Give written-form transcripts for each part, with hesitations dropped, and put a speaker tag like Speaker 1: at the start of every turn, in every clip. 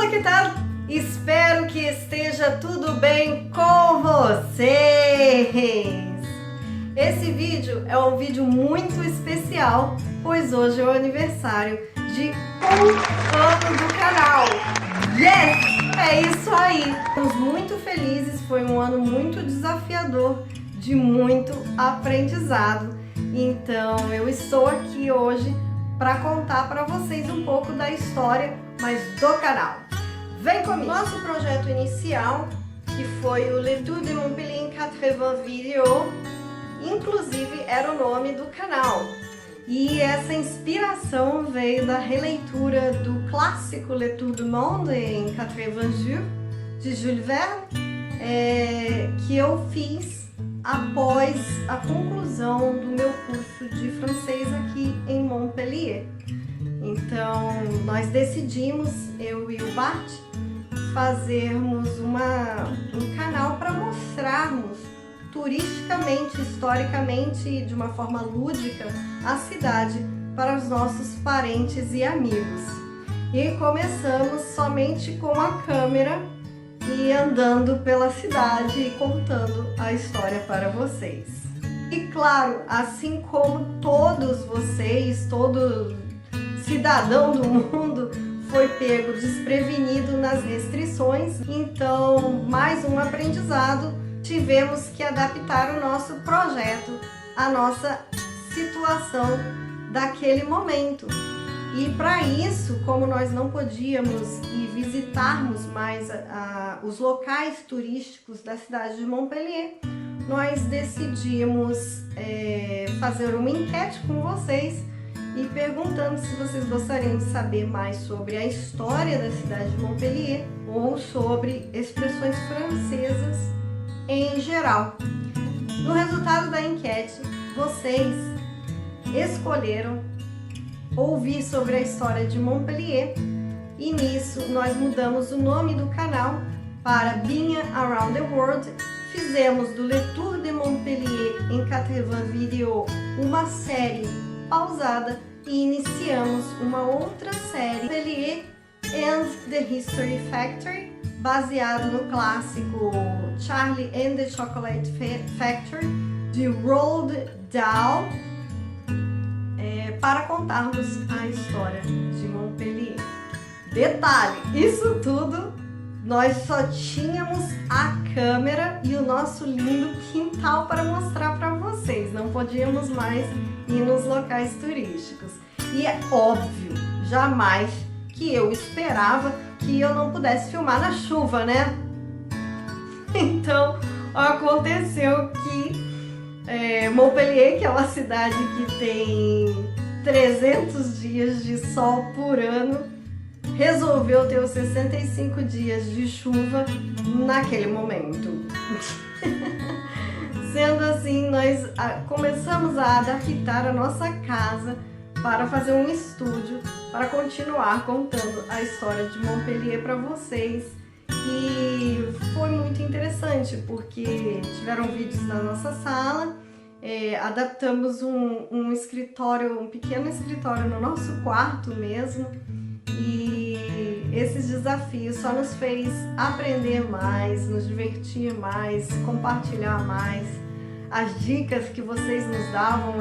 Speaker 1: Olá, que tal? Espero que esteja tudo bem com vocês! Esse vídeo é um vídeo muito especial, pois hoje é o aniversário de 1 ano do canal! Yes! É isso aí! Estamos muito felizes, foi um ano muito desafiador, de muito aprendizado. Então eu estou aqui hoje para contar para vocês um pouco da história, mas do canal. Vem comigo! Nosso projeto inicial, que foi o Le Tour de Montpellier em 80 Videos, inclusive era o nome do canal. E essa inspiração veio da releitura do clássico Le Tour du Monde em 80 jours, de Jules Verne, que eu fiz após a conclusão do meu curso de francês aqui em Montpellier. Então, nós decidimos, eu e o Bart, fazermos um canal para mostrarmos turisticamente, historicamente e de uma forma lúdica a cidade para os nossos parentes e amigos. E começamos somente com a câmera e andando pela cidade e contando a história para vocês. E claro, assim como todos vocês, todo cidadão do mundo foi pego desprevenido nas restrições, então mais um aprendizado, tivemos que adaptar o nosso projeto à nossa situação daquele momento. E para isso, como nós não podíamos ir visitarmos mais os locais turísticos da cidade de Montpellier, nós decidimos fazer uma enquete com vocês e perguntando se vocês gostariam de saber mais sobre a história da cidade de Montpellier ou sobre expressões francesas em geral. No resultado da enquete, vocês escolheram ouvir sobre a história de Montpellier e nisso nós mudamos o nome do canal para Binha Around the World. Fizemos do Le Tour de Montpellier em 80 Videos uma série pausada e iniciamos uma outra série, Montpellier and the History Factory, baseado no clássico Charlie and the Chocolate Factory de Roald Dahl, para contarmos a história de Montpellier. Detalhe, isso tudo nós só tínhamos a câmera e o nosso lindo quintal para mostrar para vocês, não podíamos mais ir nos locais turísticos. E é óbvio, jamais que eu esperava que eu não pudesse filmar na chuva, né? Então aconteceu que Montpellier, que é uma cidade que tem 300 dias de sol por ano, resolveu ter os 65 dias de chuva naquele momento. Sendo assim, nós começamos a adaptar a nossa casa para fazer um estúdio, para continuar contando a história de Montpellier para vocês. E foi muito interessante, porque tiveram vídeos na nossa sala, adaptamos um escritório, um pequeno escritório no nosso quarto mesmo, e esses desafios só nos fez aprender mais, nos divertir mais, compartilhar mais. As dicas que vocês nos davam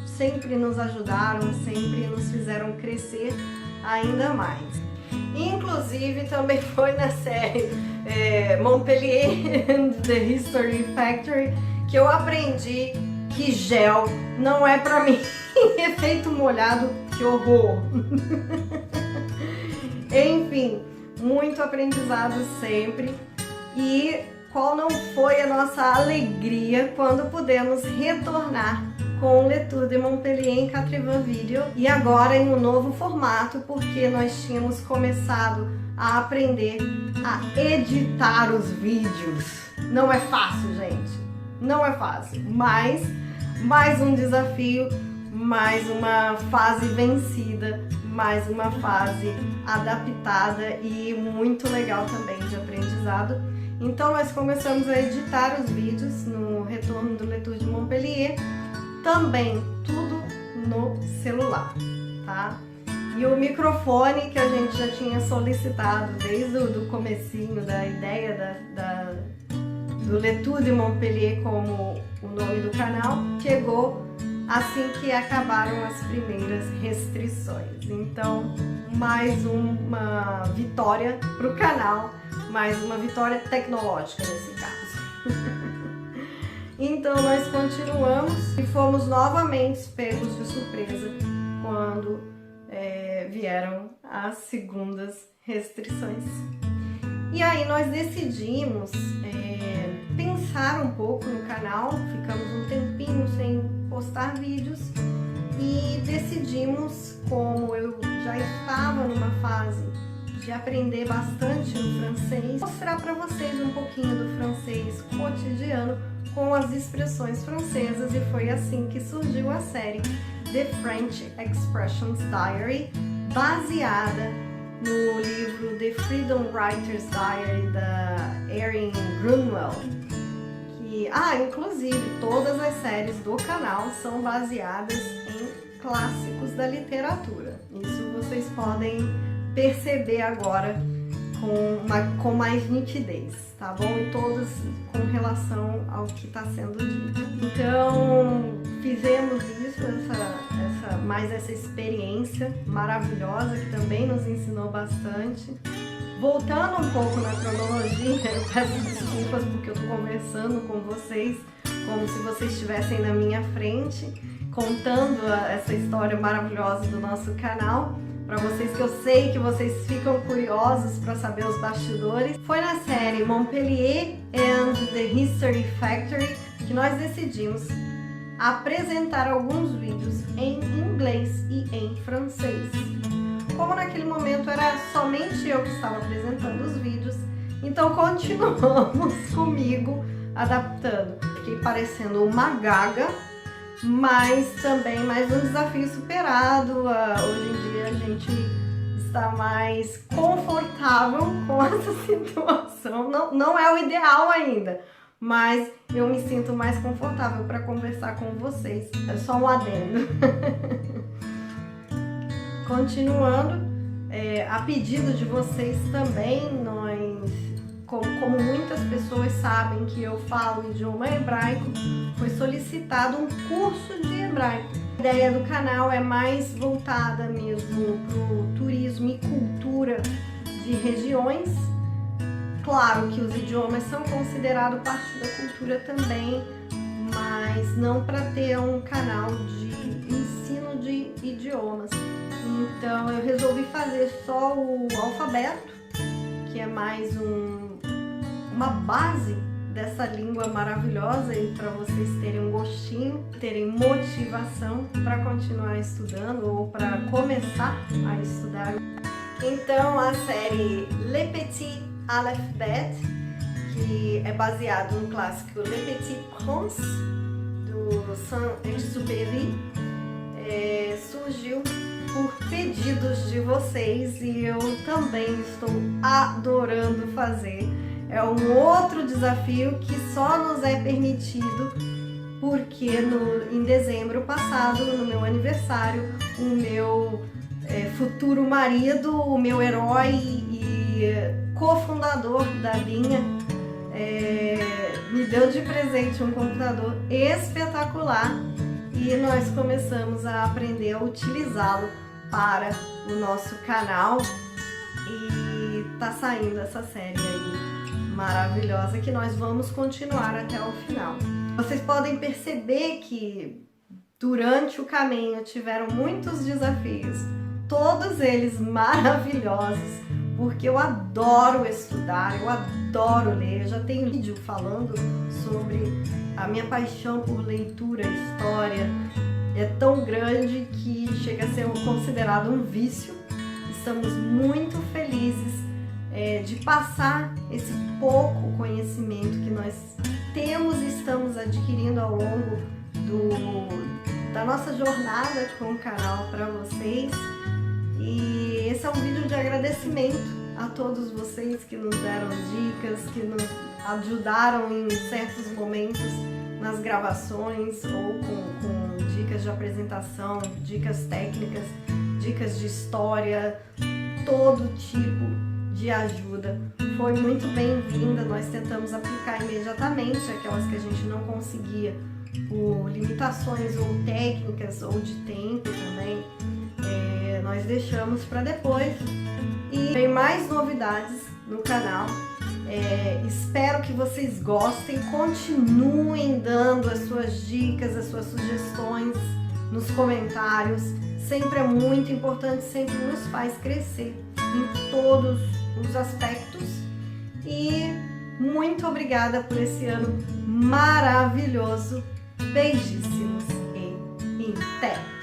Speaker 1: sempre nos ajudaram, sempre nos fizeram crescer ainda mais. Inclusive também foi na série Montpellier and the History Factory que eu aprendi que gel não é pra mim. Efeito molhado, que horror! Enfim, muito aprendizado sempre. E qual não foi a nossa alegria quando pudemos retornar com o Le Tour de Montpellier em 80 Videos, e agora em um novo formato, porque nós tínhamos começado a aprender a editar os vídeos. Não é fácil, gente, não é fácil, mas mais um desafio, mais uma fase vencida, mais uma fase adaptada e muito legal também de aprendizado. Então nós começamos a editar os vídeos no retorno do Le Tour de Montpellier, também tudo no celular, tá? E o microfone que a gente já tinha solicitado desde o comecinho da ideia do Le Tour de Montpellier como o nome do canal, chegou assim que acabaram as primeiras restrições. Então, mais uma vitória para o canal, mais uma vitória tecnológica nesse caso. Então, nós continuamos e fomos novamente pegos de surpresa quando vieram as segundas restrições. E aí nós decidimos pensar um pouco no canal, ficamos um tempinho sem postar vídeos e decidimos, como eu já estava numa fase de aprender bastante o francês, mostrar para vocês um pouquinho do francês cotidiano com as expressões francesas, e foi assim que surgiu a série The French Expressions Diary, baseada no livro The Freedom Writer's Diary da Erin Grunwald, que, inclusive, todas as séries do canal são baseadas em clássicos da literatura. Isso vocês podem perceber agora com mais nitidez, tá bom? E todas com relação ao que está sendo dito. Então, fizemos isso, essa experiência maravilhosa que também nos ensinou bastante. Voltando um pouco na cronologia, eu peço desculpas porque eu estou conversando com vocês como se vocês estivessem na minha frente, contando essa história maravilhosa do nosso canal, para vocês, que eu sei que vocês ficam curiosos para saber os bastidores. Foi na série Montpellier and the History Factory que nós decidimos apresentar alguns vídeos em inglês e em francês. Como naquele momento era somente eu que estava apresentando os vídeos, então continuamos comigo adaptando. Fiquei parecendo uma gaga, mas também mais um desafio superado. Hoje em dia a gente está mais confortável com essa situação. Não é o ideal ainda, mas eu me sinto mais confortável para conversar com vocês. É só um adendo. Continuando, a pedido de vocês também, como muitas pessoas sabem que eu falo idioma hebraico, foi solicitado um curso de hebraico. A ideia do canal é mais voltada mesmo para o turismo e cultura de regiões. Claro que os idiomas são considerados parte da cultura também, mas não para ter um canal de ensino de idiomas. Então eu resolvi fazer só o alfabeto, que é mais uma base dessa língua maravilhosa, e para vocês terem um gostinho, terem motivação para continuar estudando ou para começar a estudar. Então a série Le Petit Alphabet, que é baseado no clássico Le Petit Prince do Saint-Exupéry, surgiu por pedidos de vocês e eu também estou adorando fazer. É um outro desafio que só nos é permitido porque em dezembro passado, no meu aniversário, o meu futuro marido, o meu herói e cofundador da linha, me deu de presente um computador espetacular e nós começamos a aprender a utilizá-lo para o nosso canal, e tá saindo essa série aí maravilhosa que nós vamos continuar até o final. Vocês podem perceber que durante o caminho tiveram muitos desafios, todos eles maravilhosos, porque eu adoro estudar, eu adoro ler. Eu já tenho vídeo falando sobre a minha paixão por leitura, história. É tão grande que chega a ser considerado um vício. Estamos muito felizes de passar esse pouco conhecimento que nós temos e estamos adquirindo ao longo da nossa jornada com o canal para vocês. E esse é um vídeo de agradecimento a todos vocês que nos deram dicas, que nos ajudaram em certos momentos nas gravações ou com dicas de apresentação, dicas técnicas, dicas de história, todo tipo de ajuda foi muito bem-vinda. Nós tentamos aplicar imediatamente aquelas que a gente não conseguia por limitações ou técnicas ou de tempo também. Nós deixamos para depois e tem mais novidades no canal. Espero que vocês gostem, continuem dando as suas dicas, as suas sugestões nos comentários. Sempre é muito importante, sempre nos faz crescer em todos os aspectos. E muito obrigada por esse ano maravilhoso. Beijíssimos e em té!